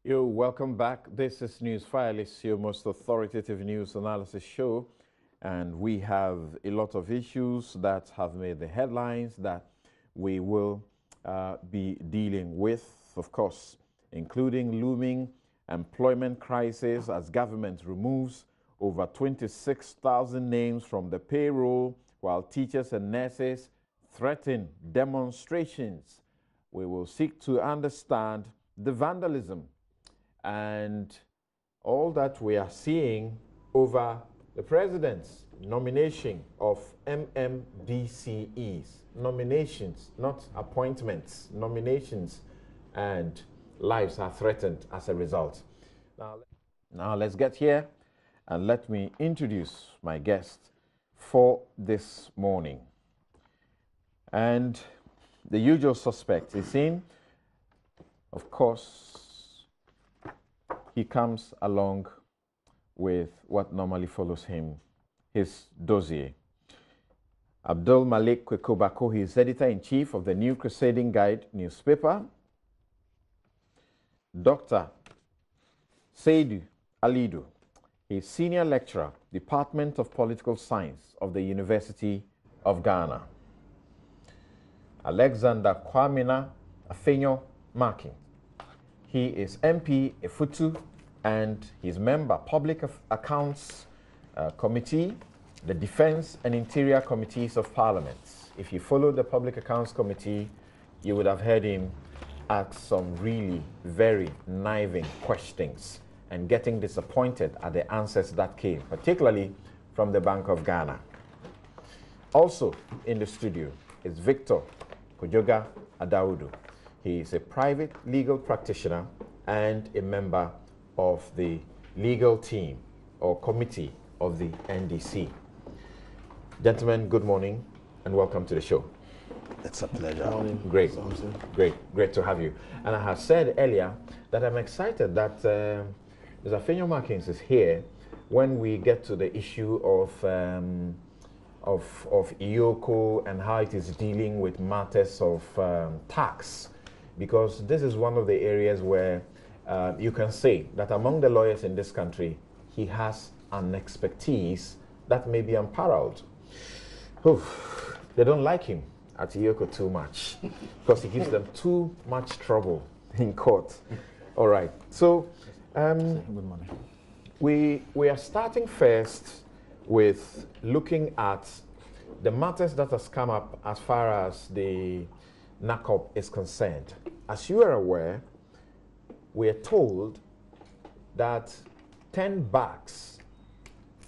Yo, welcome back. This is Newsfile. It's your most authoritative news analysis show. And we have a lot of issues that have made the headlines that we will be dealing with, of course, including looming employment crisis as government removes over 26,000 names from the payroll, while teachers and nurses threaten demonstrations. We will seek to understand the vandalism and all that we are seeing over the president's nomination of MMDCEs. Nominations, not appointments, nominations, and lives are threatened as a result. Now let's get here and let me introduce my guest for this morning. And the usual suspect is in, of course, he comes along with what normally follows him, his dossier. Abdul Malik Kwekobako, he is editor-in-chief of the New Crusading Guide newspaper. Dr. Seidu Alidu, he is senior lecturer, Department of Political Science of the University of Ghana. Alexander Kwamina Afenyo Marking, he is MP Efutu and he's member Public Accounts Committee, the Defense and Interior Committees of Parliament. If you follow the Public Accounts Committee, you would have heard him ask some really very kniving questions and getting disappointed at the answers that came, particularly from the Bank of Ghana. Also in the studio is Victor Kojoga Adaudu. He is a private legal practitioner and a member of the legal team or committee of the NDC. Gentlemen, good morning and welcome to the show. It's a pleasure. Great, great to have you. And I have said earlier that I'm excited that Mr. Afenyo Markins is here when we get to the issue of IOCO and how it is dealing with matters of tax, because this is one of the areas where you can say that among the lawyers in this country, he has an expertise that may be unparalleled. They don't like him at IOCO too much because he gives them too much trouble in court. All right, so Good morning. we are starting first with looking at the matters that has come up as far as the NACOP is concerned. As you are aware, we are told that 10 bags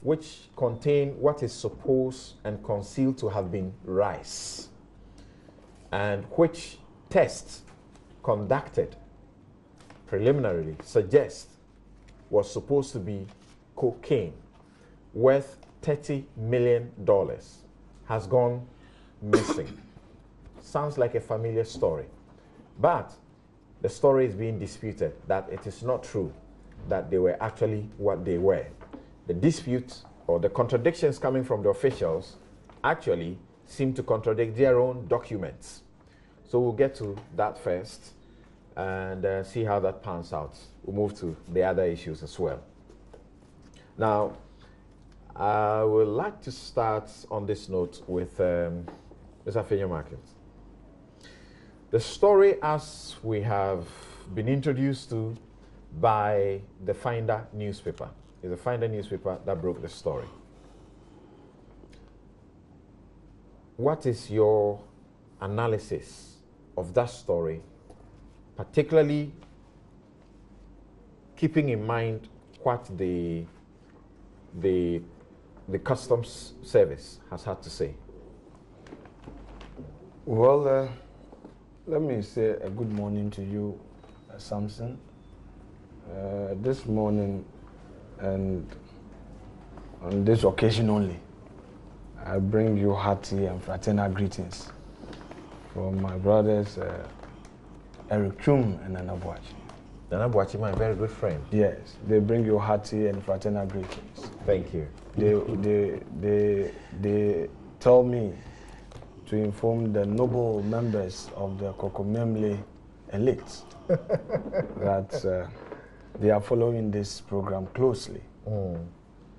which contain what is supposed and concealed to have been rice, and which tests conducted preliminarily suggest was supposed to be cocaine worth $30 million, has gone missing. Sounds like a familiar story, but the story is being disputed that it is not true that they were actually what they were. The dispute or the contradictions coming from the officials actually seem to contradict their own documents. So we'll get to that first and see how that pans out. We'll move to the other issues as well. Now, I would like to start on this note with Mr. Afenyo Markins. The story, as we have been introduced to by the Finder newspaper, is the Finder newspaper that broke the story. What is your analysis of that story, particularly keeping in mind what the Customs Service has had to say? Well, let me say a good morning to you, Samson. This morning and on this occasion only, I bring you hearty and fraternal greetings from my brothers Eric Chum and Anabuachi. Anabuachi, my very good friend. Yes, they bring you hearty and fraternal greetings. Thank you. They tell me to inform the noble members of the Kokomemle elite that they are following this program closely,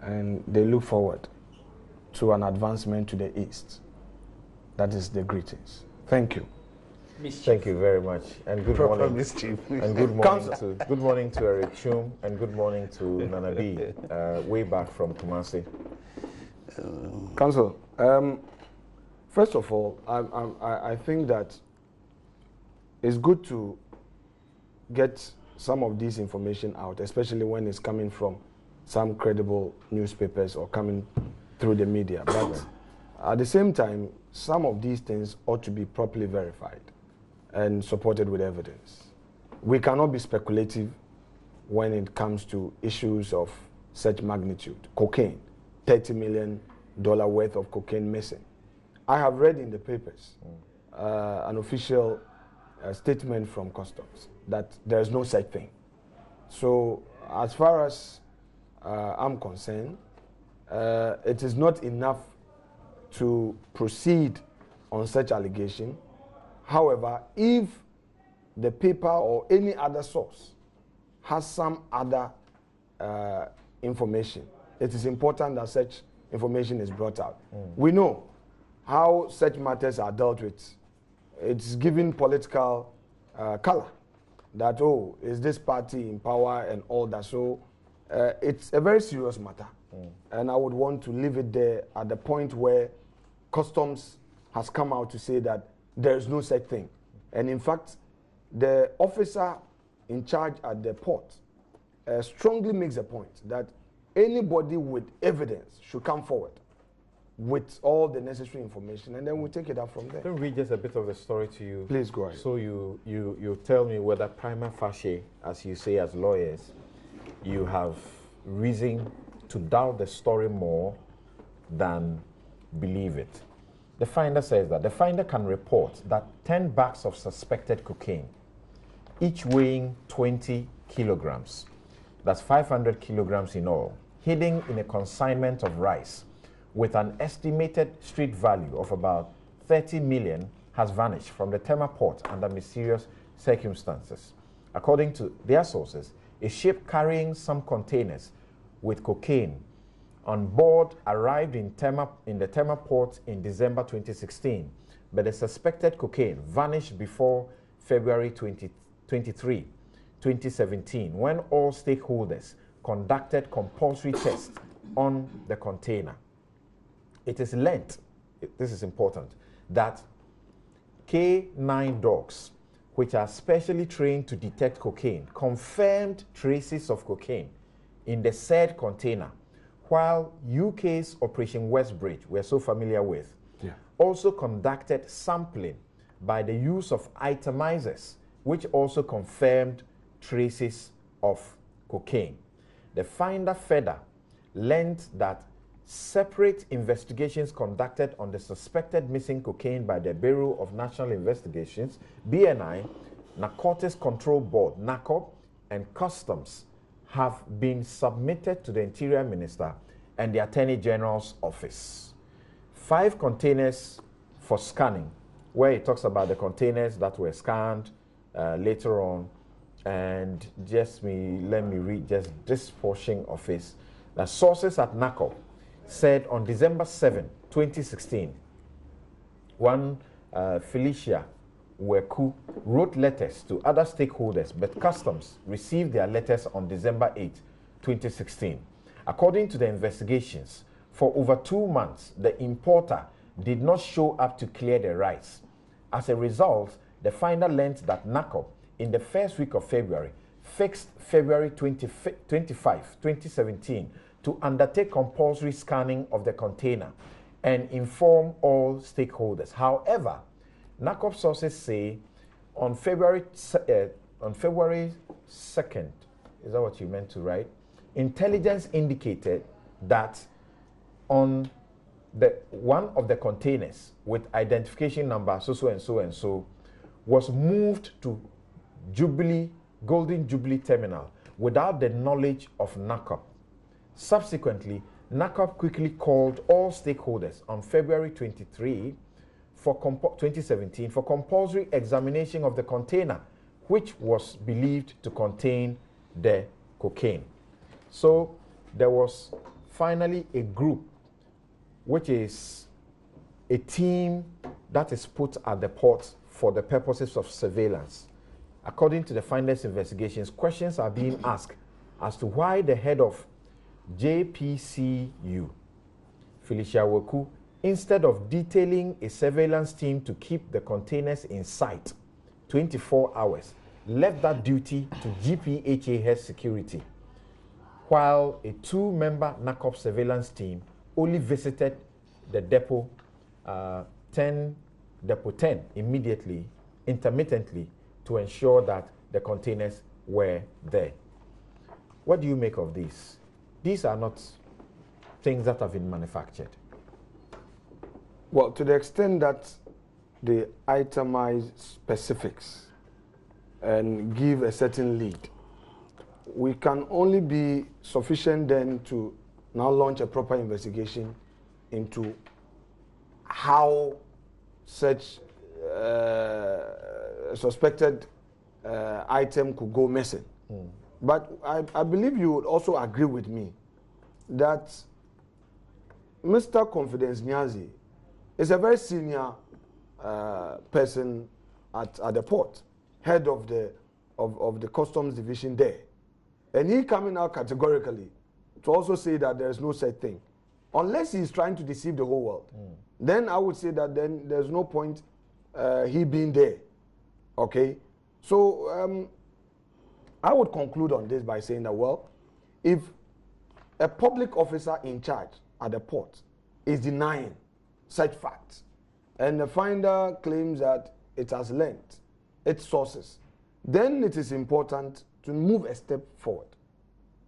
and they look forward to an advancement to the east. That is the greetings. Thank you. Thank you very much, and good morning. And good morning to Eric Chum, and good morning to Nana B, way back from Kumasi. Council, first of all, I think that it's good to get some of this information out, especially when it's coming from some credible newspapers or coming through the media. But at the same time, some of these things ought to be properly verified and supported with evidence. We cannot be speculative when it comes to issues of such magnitude. Cocaine, $30 million worth of cocaine missing. I have read in the papers an official statement from Customs that there is no such thing. So as far as I'm concerned, it is not enough to proceed on such allegation. However, if the paper or any other source has some other information, it is important that such information is brought out. We know how such matters are dealt with. It's given political color that, oh, is this party in power and all that. So it's a very serious matter. And I would want to leave it there at the point where Customs has come out to say that there is no such thing. And in fact, the officer in charge at the port strongly makes a point that anybody with evidence should come forward with all the necessary information, and then we'll take it up from there. Let me read just a bit of the story to you. Please go ahead. So you tell me whether prima facie, as you say as lawyers, you have reason to doubt the story more than believe it. The finder says that the finder can report that 10 bags of suspected cocaine, each weighing 20 kilograms, that's 500 kilograms in all, hidden in a consignment of rice with an estimated street value of about 30 million, has vanished from the Tema port under mysterious circumstances. According to their sources, a ship carrying some containers with cocaine on board arrived in the Tema port in December 2016, but the suspected cocaine vanished before February 23, 2017, when all stakeholders conducted compulsory tests on the container. It is learnt, this is important, that K9 dogs, which are specially trained to detect cocaine, confirmed traces of cocaine in the said container, while UK's Operation Westbridge, we're so familiar with, also conducted sampling by the use of itemizers, which also confirmed traces of cocaine. The finder further learned that separate investigations conducted on the suspected missing cocaine by the Bureau of National Investigations, BNI, Narcotics Control Board, NACOB, and Customs have been submitted to the Interior Minister and the Attorney General's office. 5 containers for scanning, where it talks about the containers that were scanned later on. And let me read just this portion of it. The sources at NACOB said on December 7, 2016, one Felicia Weku wrote letters to other stakeholders, but Customs received their letters on December 8, 2016. According to the investigations, for over 2 months, the importer did not show up to clear the rice. As a result, the finder learned that NACOB, in the first week of February, fixed February 25, 2017, to undertake compulsory scanning of the container and inform all stakeholders. However, NACOB sources say on February 2nd, is that what you meant to write? Intelligence indicated that on one of the containers with identification number so and so was moved to Golden Jubilee Terminal without the knowledge of NACOB. Subsequently, NACOB quickly called all stakeholders on February 23, 2017 for compulsory examination of the container, which was believed to contain the cocaine. So there was finally a group, which is a team that is put at the port for the purposes of surveillance. According to the findings investigations, questions are being asked as to why the head of JPCU, Felicia Waku, instead of detailing a surveillance team to keep the containers in sight 24 hours, left that duty to GPHA Health Security, while a 2-member NACOP surveillance team only visited the depot 10 immediately, intermittently, to ensure that the containers were there. What do you make of these? These are not things that have been manufactured. Well, to the extent that they itemize specifics and give a certain lead, we can only be sufficient then to now launch a proper investigation into how such suspected item could go missing. But I believe you would also agree with me that Mr. Confidence Nyazi is a very senior person at the port, head of the customs division there. And he coming out categorically to also say that there is no such thing. Unless he's trying to deceive the whole world, then I would say that then there's no point he being there. Okay? So I would conclude on this by saying that, well, if a public officer in charge at the port is denying such facts, and the finder claims that it has learned its sources, then it is important to move a step forward,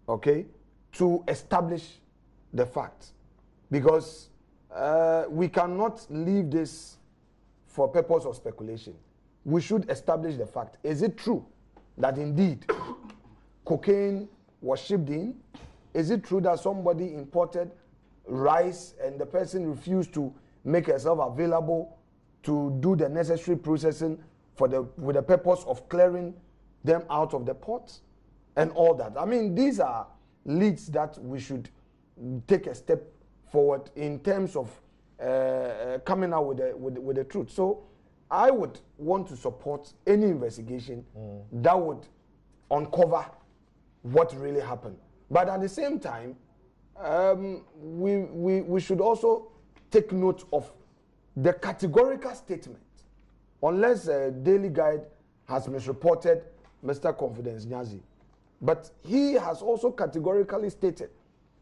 okay, to establish the facts. Because we cannot leave this for purpose of speculation. We should establish the fact. Is it true that indeed cocaine was shipped in? Is it true that somebody imported rice and the person refused to make herself available to do the necessary processing with the purpose of clearing them out of the port and all that? I mean, these are leads that we should take a step forward in terms of coming out with the truth. So I would want to support any investigation that would uncover what really happened. But at the same time, we should also take note of the categorical statement. Unless Daily Guide has misreported Mr. Confidence Nyazi. But he has also categorically stated,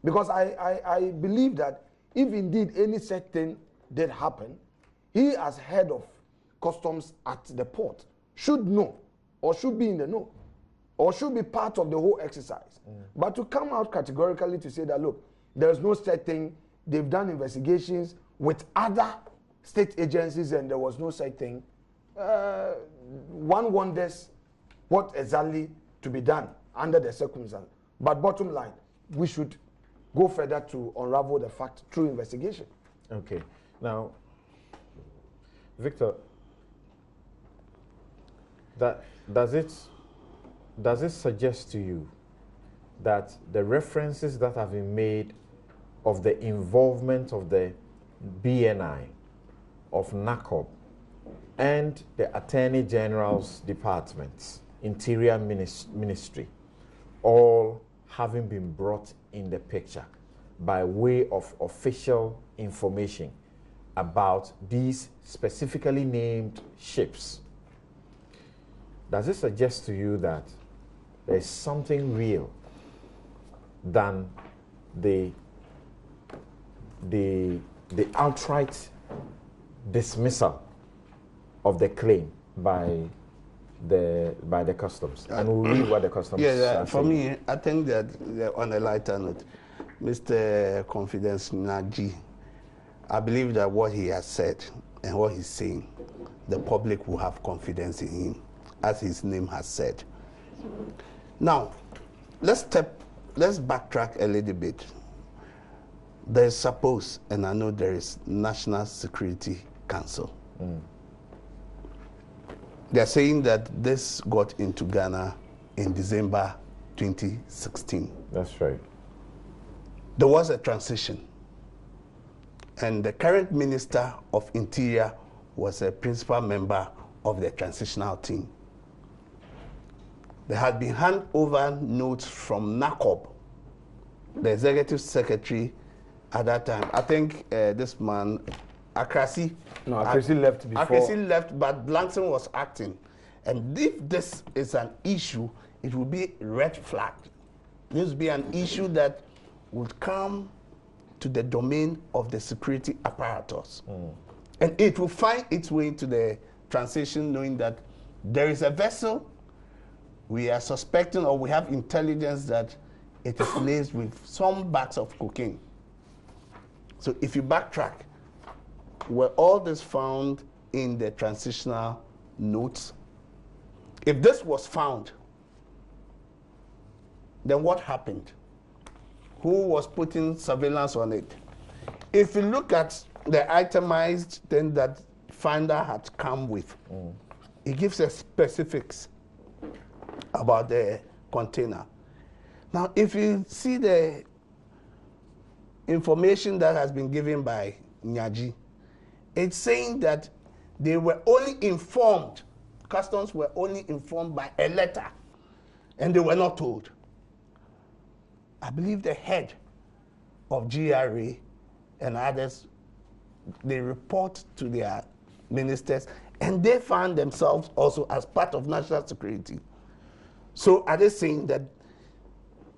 because I believe that if indeed any such thing did happen, he as head of customs at the port should know, or should be in the know, or should be part of the whole exercise. But to come out categorically to say that, look, there's no such thing, they've done investigations with other state agencies and there was no such thing, one wonders what exactly to be done under the circumstances. But bottom line, we should go further to unravel the fact through investigation. Okay. Now, Victor, does it suggest to you that the references that have been made of the involvement of the BNI, of NACOP, and the Attorney General's departments, Interior Ministry, all having been brought in the picture by way of official information about these specifically named ships, does it suggest to you that there's something real than the outright dismissal of the claim by the customs? And we'll read what the customs for me, I think that on a lighter note, Mr. Confidence Nyazi, I believe that what he has said and what he's saying, the public will have confidence in him, as his name has said. Now, let's backtrack a little bit. There's suppose, and I know there is National Security Council. They're saying that this got into Ghana in December 2016. That's right. There was a transition, and the current Minister of Interior was a principal member of the transitional team. There had been handover notes from NACOP, the executive secretary at that time. I think this man, Akrasi. No, Akrasi left before. Akrasi left, but Blankson was acting. And if this is an issue, it will be red flag. This will be an issue that would come to the domain of the security apparatus. And it will find its way into the transition, knowing that there is a vessel. We are suspecting, or we have intelligence that it is laced with some bags of cocaine. So if you backtrack, were all this found in the transitional notes? If this was found, then what happened? Who was putting surveillance on it? If you look at the itemized thing that Finder had come with, it gives us specifics about the container. Now, if you see the information that has been given by Nyaji, it's saying that they were only informed, customs were only informed by a letter, and they were not told. I believe the head of GRA and others, they report to their ministers, and they found themselves also as part of national security. So are they saying that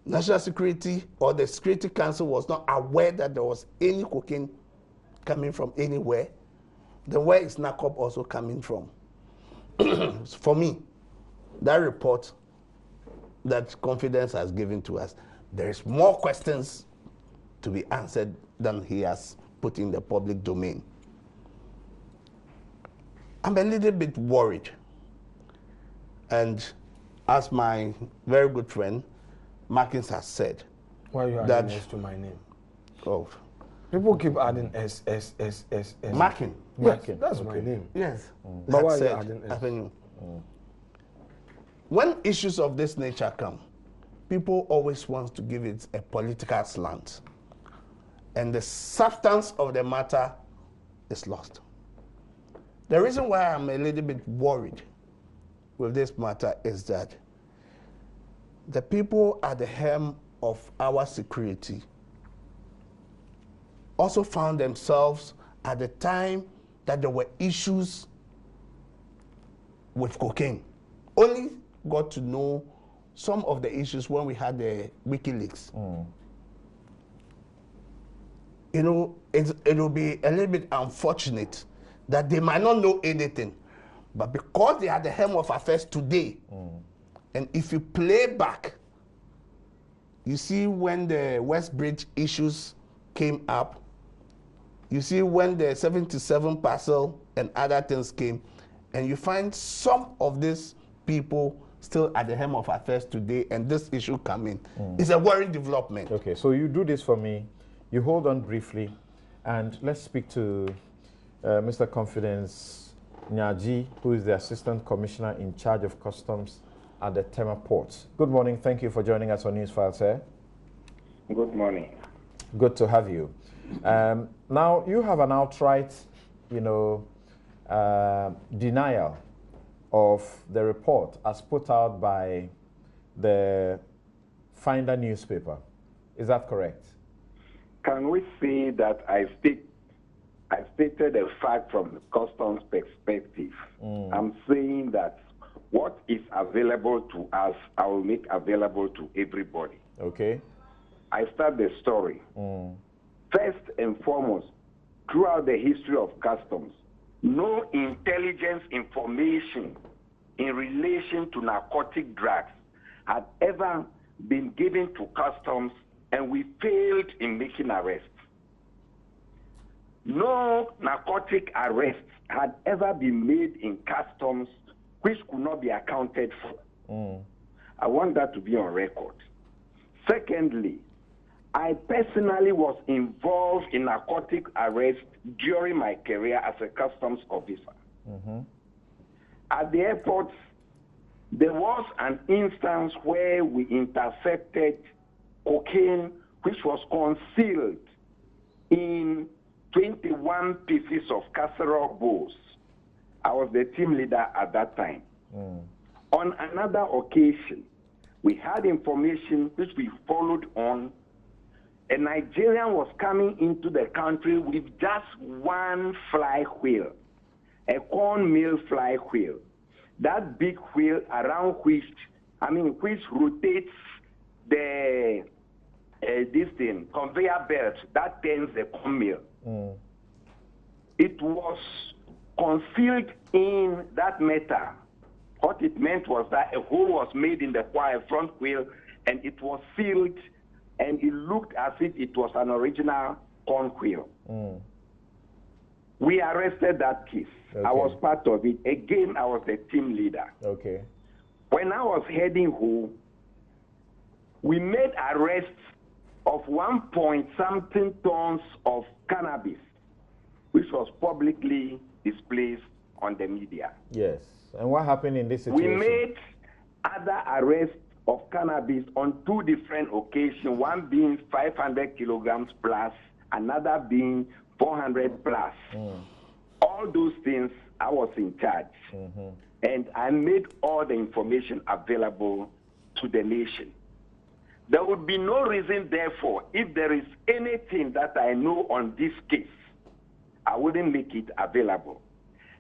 national security or the Security Council was not aware that there was any cocaine coming from anywhere? Then where is NACOP also coming from? For me, that report that Confidence has given to us, there is more questions to be answered than he has put in the public domain. I'm a little bit worried. And as my very good friend Markins has said, why are you adding S to my name? Oh, people keep adding S. Markin. Yes, that's my name. Yes. But why are you adding S? When issues of this nature come, people always want to give it a political slant, and the substance of the matter is lost. The reason why I'm a little bit worried with this matter is that the people at the helm of our security also found themselves at the time that there were issues with cocaine. Only got to know some of the issues when we had the WikiLeaks. You know, it will be a little bit unfortunate that they might not know anything, but because they are the helm of affairs today, and if you play back, you see when the West Bridge issues came up, you see when the 77 parcel and other things came, and you find some of these people still at the helm of affairs today, and this issue coming. It's a worrying development. Okay, so you do this for me. You hold on briefly, and let's speak to Mr. Confidence Nyaji, who is the Assistant Commissioner in charge of Customs at the Tema Port. Good morning. Thank you for joining us on Newsfile, sir. Good morning. Good to have you. Now, you have an outright, denial of the report as put out by the Finder newspaper. Is that correct? Can we say that I stated a fact from the customs perspective? I'm saying that what is available to us, I will make available to everybody. Okay. I start the story. First and foremost, throughout the history of customs, no intelligence information in relation to narcotic drugs had ever been given to customs, and we failed in making arrests. No narcotic arrests had ever been made in customs which could not be accounted for. I want that to be on record. Secondly, I personally was involved in narcotic arrests during my career as a customs officer. At the airports, There was an instance where we intercepted cocaine which was concealed in 21 pieces of casserole bowls. I was the team leader at that time. On another occasion, we had information which we followed on. A Nigerian was coming into the country with just one fly wheel, a cornmeal fly wheel. That big wheel around which rotates the conveyor belt that turns the cornmeal. It was concealed in that metal. What it meant was that a hole was made in the front wheel, and it was sealed, and it looked as if it was an original corn wheel. We arrested that case. Okay. I was part of it. Again, I was the team leader. Okay. When I was heading home, we made arrests of 1-point-something tons of cannabis, which was publicly displayed on the media. Yes. And what happened in this situation? We made other arrests of cannabis on 2 different occasions, one being 500 kilograms plus, another being 400 plus. All those things, I was in charge. And I made all the information available to the nation. There would be no reason, therefore, if there is anything that I know on this case, I wouldn't make it available.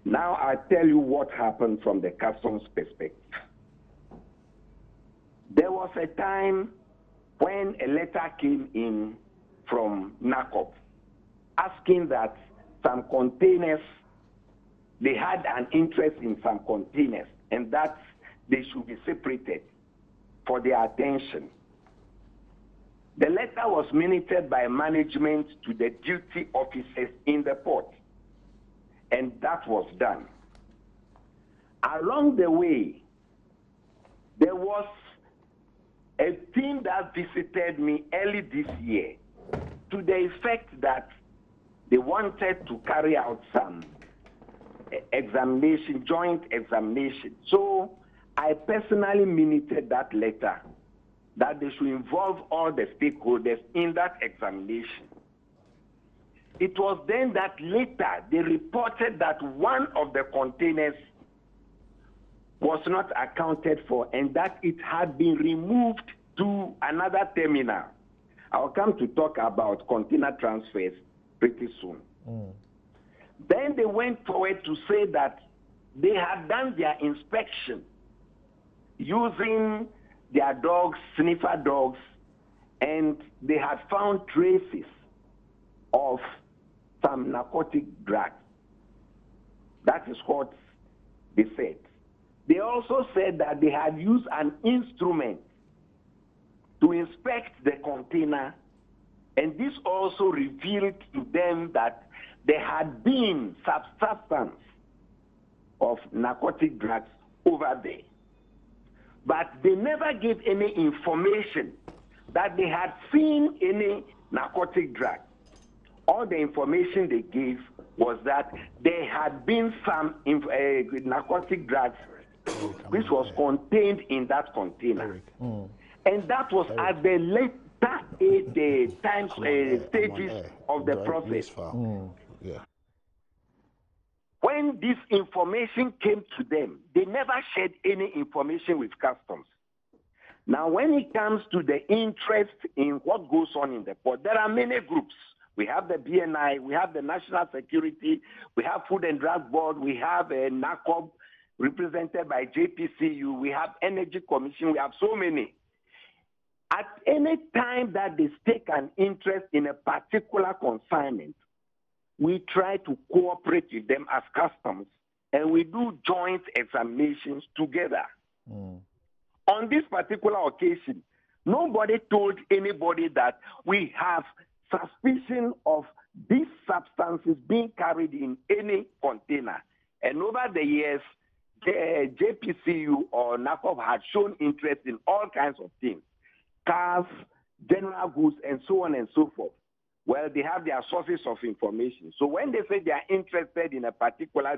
Now I tell you what happened from the customs perspective. There was a time when a letter came in from NACOP asking that some containers, they had an interest in some containers, and that they should be separated for their attention. The letter was minuted by management to the duty officers in the port, and that was done. Along the way, there was a team that visited me early this year to the effect that they wanted to carry out some examination, joint examination. So I personally minuted that letter that they should involve all the stakeholders in that examination. It was then that later they reported that one of the containers was not accounted for and that it had been removed to another terminal. I'll come to talk about container transfers pretty soon. Then they went forward to say that they had done their inspection using their dogs, sniffer dogs, and they had found traces of some narcotic drugs. That is what they said. They also said that they had used an instrument to inspect the container, and this also revealed to them that there had been substance of narcotic drugs over there. But they never gave any information that they had seen any narcotic drug. All the information they gave was that there had been some narcotic drugs which was contained in that container. And that was at the later stages of the process. When this information came to them, they never shared any information with customs. Now, when it comes to the interest in what goes on in the port, there are many groups. We have the BNI, we have the National Security, we have Food and Drug Board, we have a NACOB represented by JPCU, we have Energy Commission, we have so many. At any time that they take an interest in a particular consignment, we try to cooperate with them as customs, and we do joint examinations together. On this particular occasion, nobody told anybody that we have suspicion of these substances being carried in any container. And over the years, the JPCU or NACOP had shown interest in all kinds of things, cars, general goods, and so on and so forth. Well, they have their sources of information. So when they say they are interested in a particular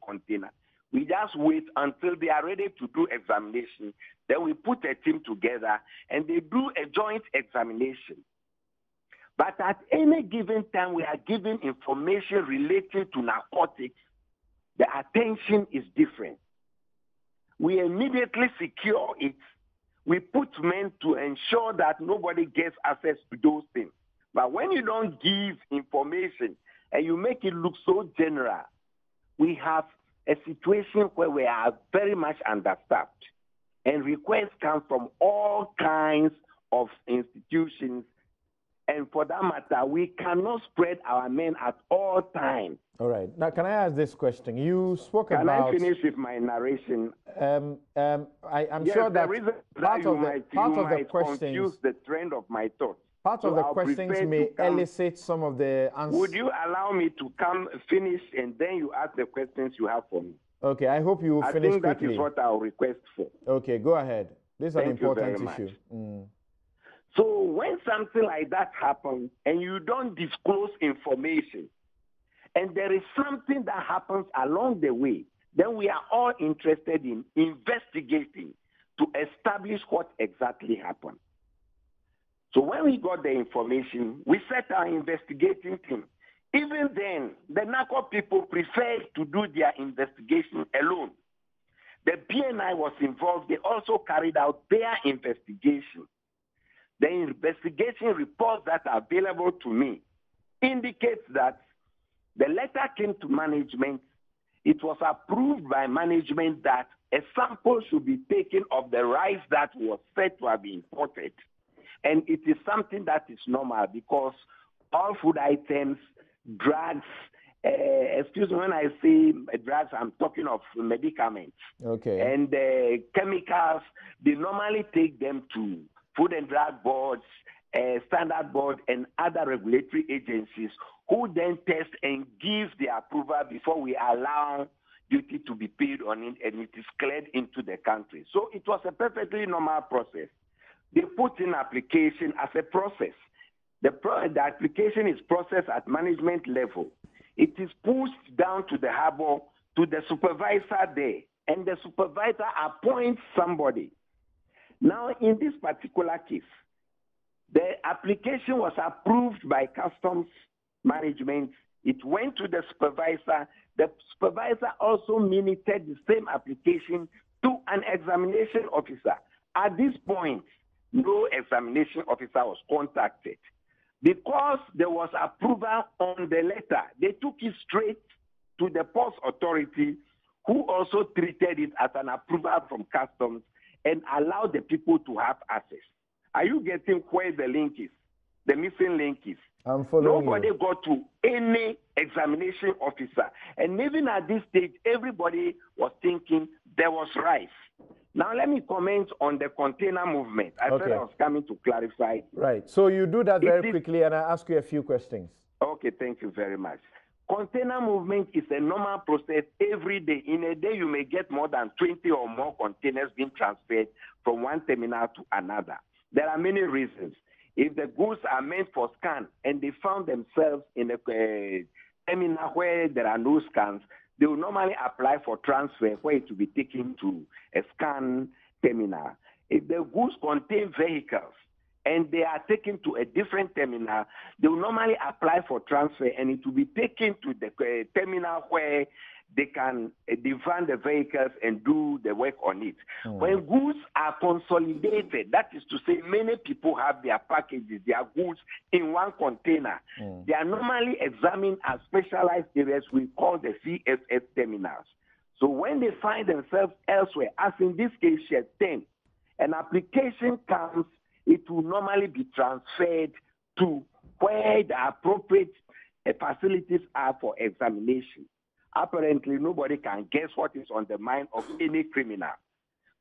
container, We just wait until they are ready to do examination. Then we put a team together and they do a joint examination. But at any given time, we are given information relating to narcotics. The attention is different. We immediately secure it. We put men to ensure that nobody gets access to those things. But when you don't give information and you make it look so general, we have a situation where we are very much understaffed. And requests come from all kinds of institutions. And for that matter, we cannot spread our men at all times. All right. Now, can I ask this question? You spoke about... Can I finish with my narration? I'm yes, sure that part of the questions confuse the trend of my thoughts. Part of the questions may elicit some of the answers. Would you allow me to come finish and then you ask the questions you have for me? Okay, I hope you will finish quickly. I think that is what I'll request for. Okay, go ahead. This is an important issue. So when something like that happens and you don't disclose information, and there is something that happens along the way, then we are all interested in investigating to establish what exactly happened. So when we got the information, we set our investigating team. Even then, the narco people preferred to do their investigation alone. The BNI was involved. They also carried out their investigation. The investigation reports that are available to me indicates that the letter came to management. It was approved by management that a sample should be taken of the rice that was said to have been imported. And it is something that is normal because all food items, drugs, excuse me, when I say drugs, I'm talking of medicaments. Okay. And chemicals, they normally take them to Food and Drug Boards, Standard Board, and other regulatory agencies who then test and give the approval before we allow duty to be paid on it, and it is cleared into the country. So it was a perfectly normal process. They put in application as a process. The application is processed at management level. It is pushed down to the harbor, to the supervisor there, and the supervisor appoints somebody. Now, in this particular case, the application was approved by customs management. It went to the supervisor. The supervisor also minuted the same application to an examination officer. At this point, no examination officer was contacted. Because there was approval on the letter, they took it straight to the post authority, who also treated it as an approval from customs and allowed the people to have access. Are you getting where the link is? The missing link is. I'm following. Nobody got to any examination officer. And even at this stage, everybody was thinking there was rice. Now let me comment on the container movement. I said I was coming to clarify. Right. So you do that very quickly, and I ask you a few questions. Okay, thank you very much. Container movement is a normal process every day. In a day, you may get more than 20 or more containers being transferred from one terminal to another. There are many reasons. If the goods are meant for scan and they found themselves in a terminal where there are no scans, they will normally apply for transfer where it will be taken to a scan terminal. If the goods contain vehicles and they are taken to a different terminal, they will normally apply for transfer and it will be taken to the terminal where they can divert the vehicles and do the work on it. When goods are consolidated, that is to say many people have their packages, their goods in one container, they are normally examined at specialized areas we call the CSS terminals. So when they find themselves elsewhere, as in this case, Shed 10, an application comes, it will normally be transferred to where the appropriate facilities are for examination. Apparently, nobody can guess what is on the mind of any criminal.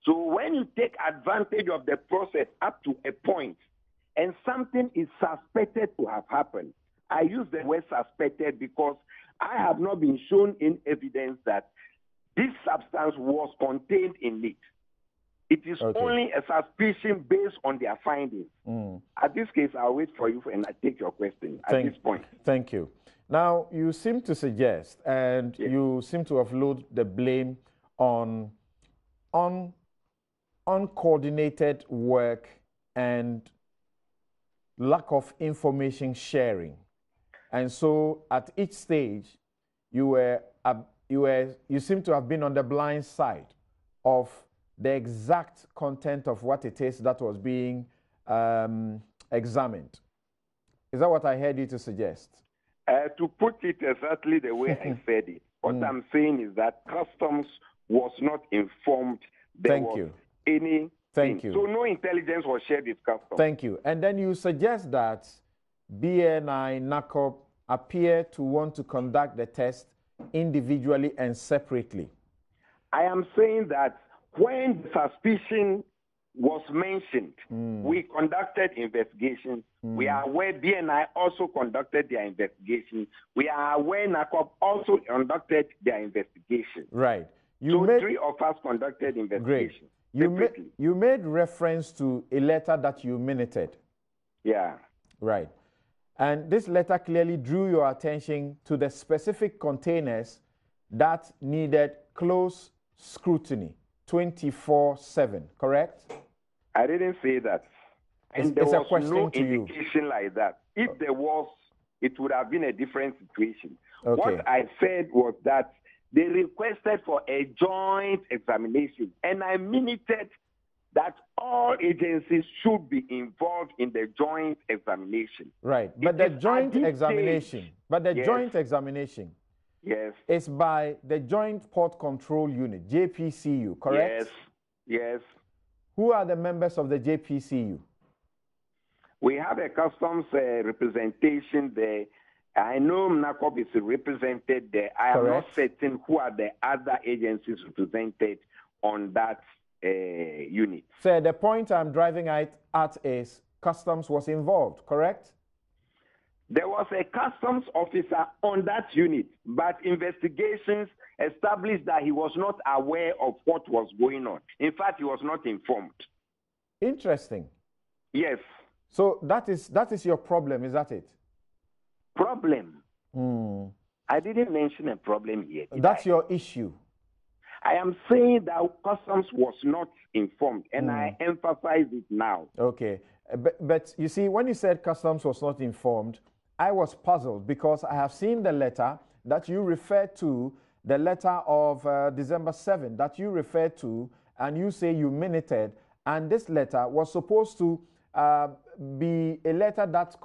So when you take advantage of the process up to a point and something is suspected to have happened, I use the word suspected because I have not been shown in evidence that this substance was contained in it. It is only a suspicion based on their findings. At this case, I'll wait for you and I take your question at this point. Thank you. Now, you seem to suggest and you seem to offload the blame on uncoordinated work and lack of information sharing. And so at each stage, you seem to have been on the blind side of the exact content of what it is that was being examined. Is that what I heard you to suggest? To put it exactly the way I said it, what I'm saying is that customs was not informed there Thank was you. any. Thank you. So no intelligence was shared with customs. Thank you. And then you suggest that BNI, NACOP appear to want to conduct the test individually and separately. I am saying that when the suspicion was mentioned, we conducted investigation. We are aware BNI also conducted their investigation. We are aware NACOP also conducted their investigation. Right. So three of us conducted investigation. Great. You made reference to a letter that you minuted. Yeah. Right. And this letter clearly drew your attention to the specific containers that needed close scrutiny 24/7, correct? I didn't say that. And there was no indication like that. If there was, it would have been a different situation. Okay. What I said was that they requested for a joint examination, and I minuted that all agencies should be involved in the joint examination. Right, but the joint examination, joint examination is by the Joint Port Control Unit, JPCU, correct? Yes. Who are the members of the JPCU? We have a customs representation there. I know NACOP is represented there. I am not certain who are the other agencies represented on that unit. So the point I'm driving at is customs was involved, correct? There was a customs officer on that unit, but investigations established that he was not aware of what was going on. In fact, he was not informed. Interesting. Yes. So that is your problem, is that it? Problem? I didn't mention a problem here. That's your issue. I am saying that customs was not informed, and I emphasize it now. Okay. But you see, when you said customs was not informed, I was puzzled because I have seen the letter that you referred to, the letter of December 7 that you referred to, and you say you minuted, and this letter was supposed to be a letter that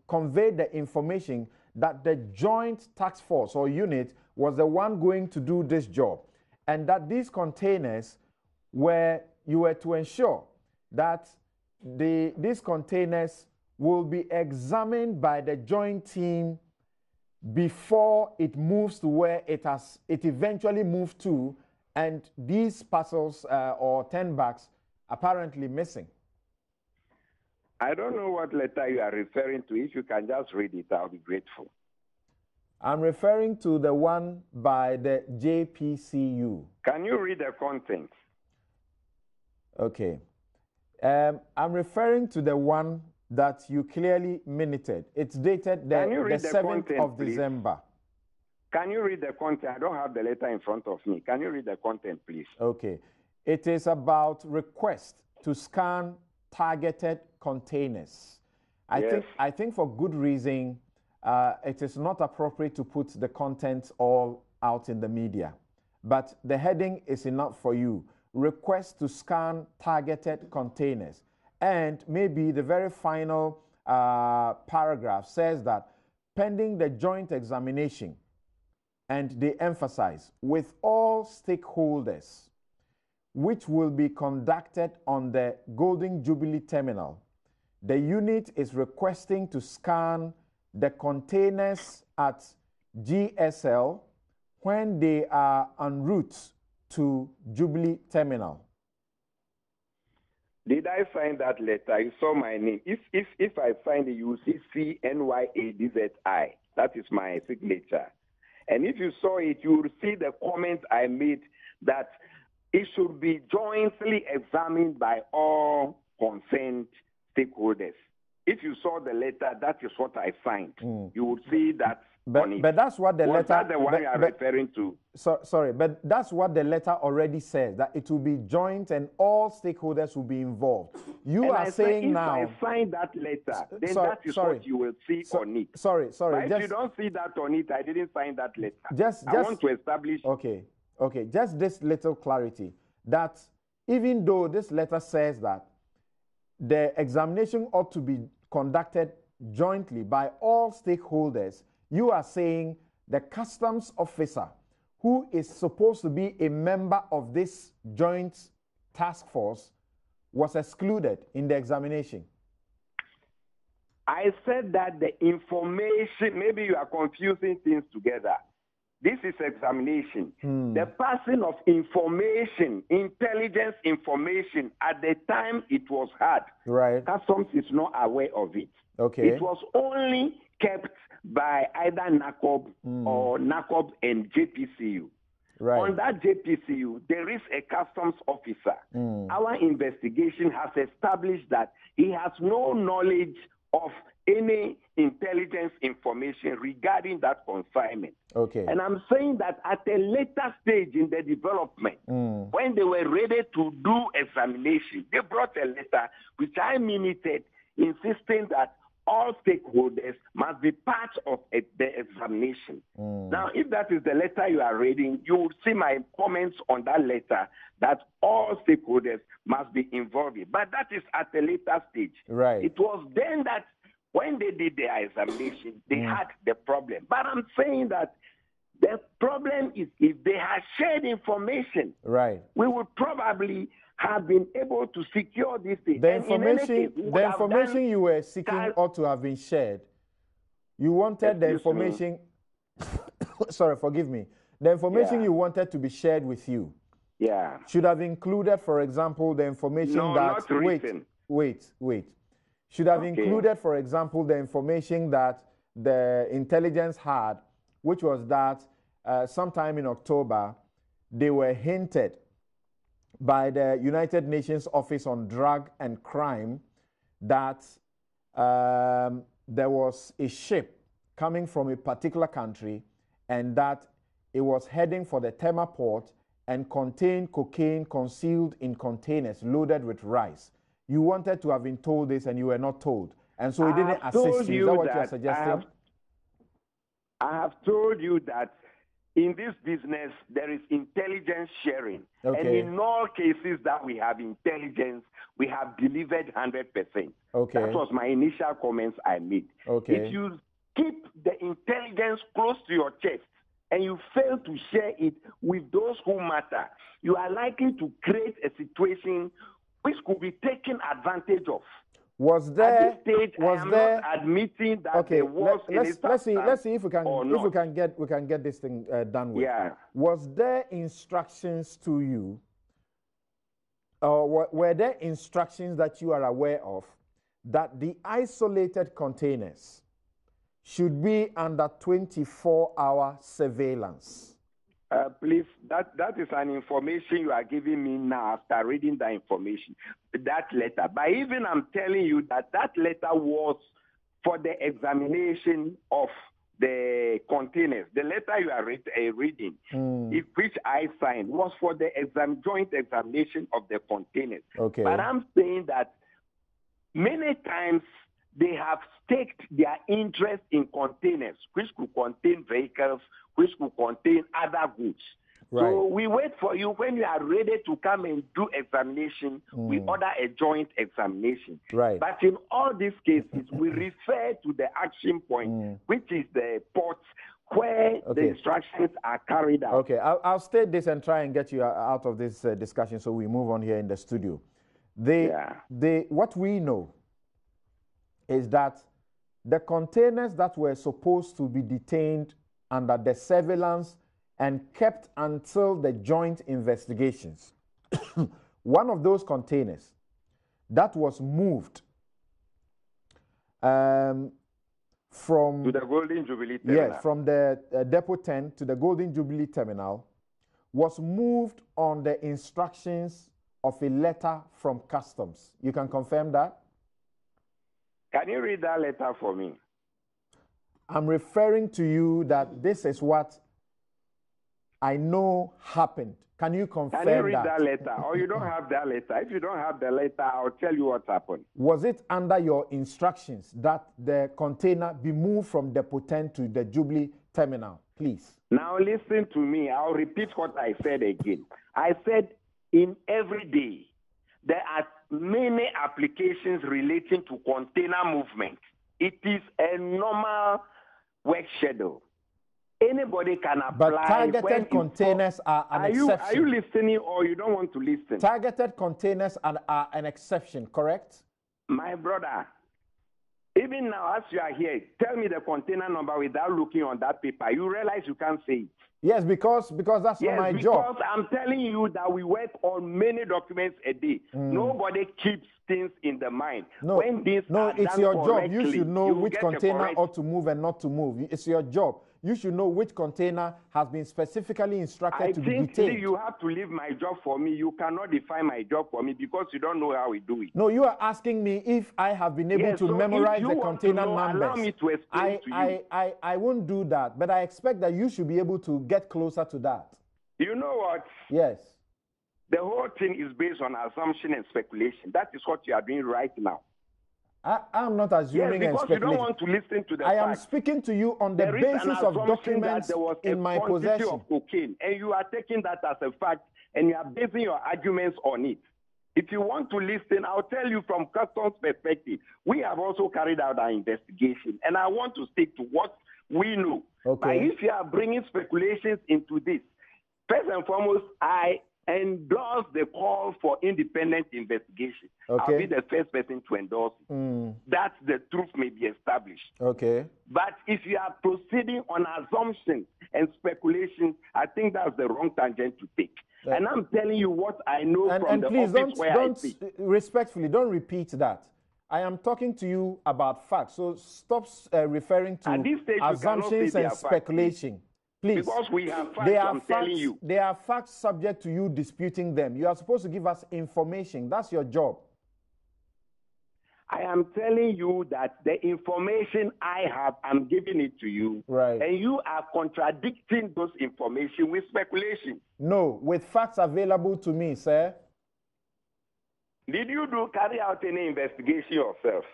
conveyed the information that the joint task force or unit was the one going to do this job, and that these containers you were to ensure that these containers will be examined by the joint team before it moves to where it eventually moved to, and these parcels or 10 bags apparently missing. I don't know what letter you are referring to. If you can just read it, I'll be grateful. I'm referring to the one by the JPCU. Can you read the contents? Okay. I'm referring to the one that you clearly minuted. It's dated the 7th of December. Can you read the content? I don't have the letter in front of me. Can you read the content, please? Okay. It is about request to scan targeted containers. I think for good reason, it is not appropriate to put the content all out in the media. But the heading is enough for you. Request to scan targeted containers. And maybe the very final paragraph says that pending the joint examination, and they emphasize, with all stakeholders, which will be conducted on the Golden Jubilee Terminal, the unit is requesting to scan the containers at GSL when they are en route to Jubilee Terminal. Did I sign that letter? You saw my name. If I sign it, you will see CNYADZI. That is my signature. And if you saw it, you will see the comment I made that it should be jointly examined by all concerned stakeholders. If you saw the letter, that is what I signed. You would see that on it. But that's what the Was letter. that the one you are referring to? Sorry, but that's what the letter already says, that it will be joint and all stakeholders will be involved. You are saying now. If I sign that letter, then that is what you will see on it. Sorry. But if you don't see that on it, I didn't sign that letter. I want to establish. Okay. Just this little clarity, that even though this letter says that the examination ought to be conducted jointly by all stakeholders, you are saying the customs officer, who is supposed to be a member of this joint task force, was excluded in the examination. I said that the information, maybe you are confusing things together. This is examination. The passing of information, intelligence information, at the time it was had, right, customs is not aware of it. Okay. It was only kept by either NACOB or NACOB and JPCU. Right. On that JPCU, there is a customs officer. Our investigation has established that he has no knowledge of any intelligence information regarding that consignment. Okay. And I'm saying that at a later stage in the development, when they were ready to do examination, they brought a letter which I minuted, insisting that all stakeholders must be part of the examination. Now, if that is the letter you are reading, you will see my comments on that letter that all stakeholders must be involved in. But that is at a later stage. Right. It was then that when they did their examination, they had the problem. But I'm saying that the problem is if they had shared information, right, we would probably have been able to secure this thing. The information you were seeking ought to have been shared. You wanted the information. Sorry, forgive me. The information you wanted to be shared with you. Yeah. Should have included, for example, the information that. Not written. Wait. Should have included, for example, the information that the intelligence had, which was that sometime in October, they were hinted by the United Nations Office on Drug and Crime that there was a ship coming from a particular country and that it was heading for the Tema port and contained cocaine concealed in containers loaded with rice. You wanted to have been told this and you were not told. And so it didn't assist you. Is that what you are suggesting? I have told you that in this business, there is intelligence sharing. Okay. And in all cases that we have intelligence, we have delivered 100%. Okay. That was my initial comments I made. Okay. If you keep the intelligence close to your chest and you fail to share it with those who matter, you are likely to create a situation which could be taken advantage of. Was there? At this stage, I am not admitting that there was let's see if we can get this thing done with. Yeah. Was there instructions to you, or were there instructions that you are aware of that the isolated containers should be under 24-hour surveillance? Please, that is an information you are giving me now after reading the information, that letter. But even I'm telling you that letter was for the examination of the containers. The letter you are reading, which I signed, was for the joint examination of the containers. Okay. But I'm saying that many times they have staked their interest in containers, which could contain vehicles, which could contain other goods. Right. So we wait for you when you are ready to come and do examination. We order a joint examination. Right. But in all these cases, we refer to the action point, which is the ports where the instructions are carried out. Okay, I'll state this and try and get you out of this discussion so we move on here in the studio. What we know is that the containers that were supposed to be detained under the surveillance and kept until the joint investigations, one of those containers that was moved from to the Golden Jubilee Terminal. Yes, from the Depot 10 to the Golden Jubilee Terminal was moved on the instructions of a letter from Customs. You can confirm that? Can you read that letter for me? I'm referring to you that this is what I know happened. Can you confirm that? Can you read that letter? Or you don't have that letter? If you don't have the letter, I'll tell you what happened. Was it under your instructions that the container be moved from Depot 10 to the Jubilee terminal? Please. Now listen to me. I'll repeat what I said again. I said in every day, there are many applications relating to container movement. It is a normal work schedule. Anybody can apply. But targeted containers are an exception. Are you listening or you don't want to listen? Targeted containers are an exception, correct? My brother, even now as you are here, tell me the container number without looking on that paper. You realize you can't say it. Yes, because that's not my job. Because I'm telling you that we work on many documents a day. Nobody keeps things in the mind. No, it's your job. You should know which container ought to move and not to move. It's your job. You should know which container has been specifically instructed to be detained. I think you have to leave my job for me. You cannot define my job for me because you don't know how we do it. No, you are asking me if I have been able to memorize the container numbers. Allow me to explain to you. I won't do that, but I expect that you should be able to get closer to that. You know what? Yes. The whole thing is based on assumption and speculation. That is what you are doing right now. I'm not assuming and speculating. Because you don't want to listen to the facts. I am speaking to you on the basis of documents in my possession. Of cocaine, and you are taking that as a fact, and you are basing your arguments on it. If you want to listen, I'll tell you from customs perspective, we have also carried out our investigation, and I want to stick to what we know. Okay. But if you are bringing speculations into this, first and foremost, I endorse the call for independent investigation. Okay. I'll be the first person to endorse it. That the truth may be established. Okay. But if you are proceeding on assumptions and speculations, I think that's the wrong tangent to take. And I'm telling you what I know from the please office where I sit. Respectfully, don't repeat that. I am talking to you about facts. So stop referring to assumptions and speculation. Please. Because we have facts, telling you. They are facts subject to you disputing them. You are supposed to give us information. That's your job. I am telling you that the information I have, I'm giving it to you. Right. And you are contradicting those information with speculation. No, with facts available to me, sir. Did you carry out any investigation yourself?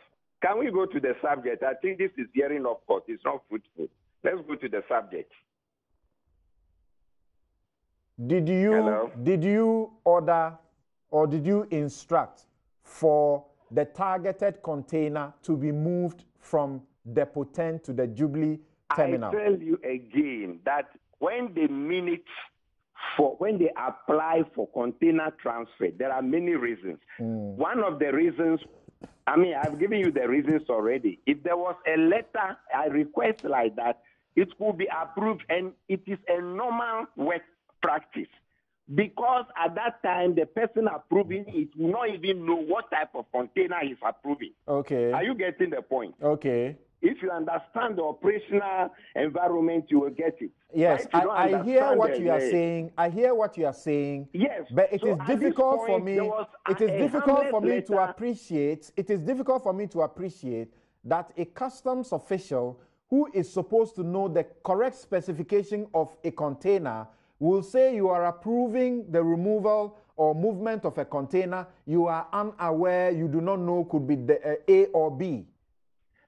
Can we go to the subject? I think this is hearing of course. It's not fruitful. Let's go to the subject. Did you order or did you instruct for the targeted container to be moved from Depot 10 to the Jubilee terminal? I tell you again that when they apply for container transfer, there are many reasons. One of the reasons, I've given you the reasons already. If there was a letter, a request like that, it could be approved, and it is a normal work practice. Because at that time, the person approving it will not even know what type of container he's approving. Okay. Are you getting the point? Okay. If you understand the operational environment, you will get it. Yes, I hear what you are saying. I hear what you are saying. Yes, but it is difficult for me. It is difficult for me to appreciate. It is difficult for me to appreciate that a customs official who is supposed to know the correct specification of a container will say you are approving the removal or movement of a container you are unaware, you do not know could be the A or B.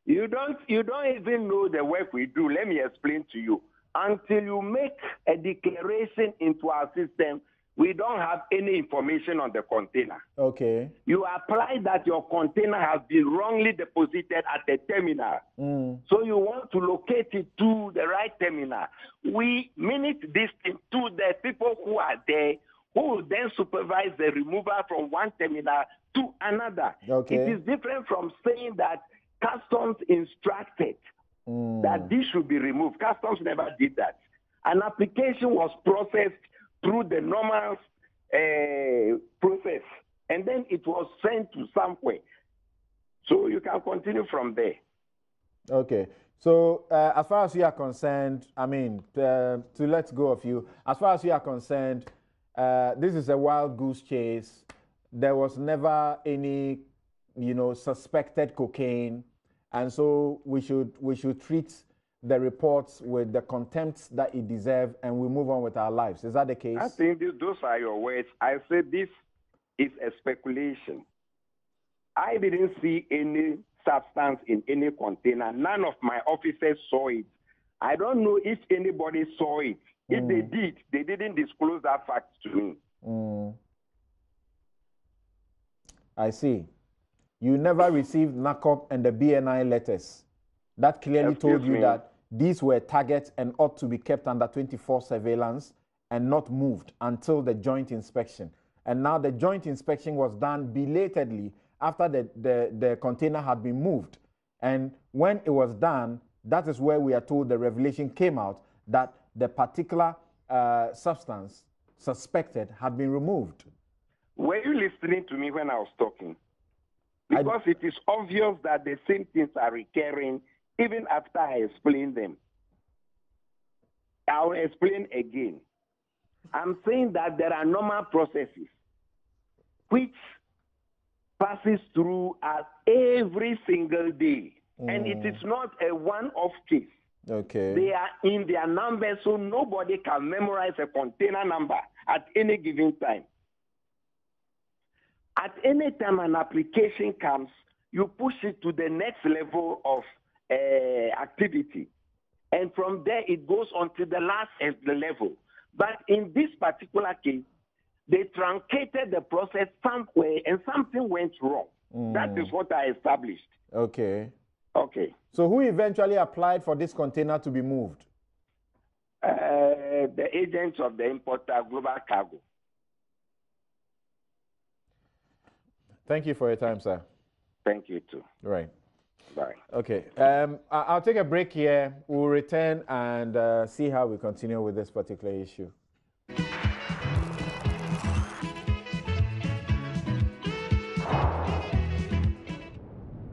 You don't even know the work we do. Let me explain to you. Until you make a declaration into our system, we don't have any information on the container. Okay. You apply that your container has been wrongly deposited at the terminal. So you want to locate it to the right terminal. We minute this thing to the people who are there, who will then supervise the removal from one terminal to another. Okay. It is different from saying that Customs instructed that this should be removed. Customs never did that. An application was processed through the normal process, and then it was sent to somewhere. So you can continue from there. Okay. So as far as you are concerned, to let go of you, as far as you are concerned, this is a wild goose chase. There was never any, suspected cocaine. And so we should treat the reports with the contempt that it deserves and we move on with our lives. Is that the case? I think those are your words. I said this is a speculation. I didn't see any substance in any container. None of my officers saw it. I don't know if anybody saw it. If they did, they didn't disclose that fact to me. I see. You never received NACOP and the BNI letters. That clearly told you that these were targets and ought to be kept under 24 surveillance and not moved until the joint inspection. And now the joint inspection was done belatedly after the container had been moved. And when it was done, that is where we are told the revelation came out that the particular substance suspected had been removed. Were you listening to me when I was talking? Because it is obvious that the same things are recurring even after I explain them. I will explain again. I'm saying that there are normal processes which passes through us every single day. And it is not a one-off case. Okay. They are in their numbers, so nobody can memorize a container number at any given time. At any time an application comes, you push it to the next level of activity. And from there, it goes on to the last level. But in this particular case, they truncated the process somewhere and something went wrong. That is what I established. Okay. Okay. So who eventually applied for this container to be moved? The agents of the importer, Global Cargo. Thank you for your time, sir. Thank you too. Right. Bye. Okay. I'll take a break here. We'll return and see how we continue with this particular issue.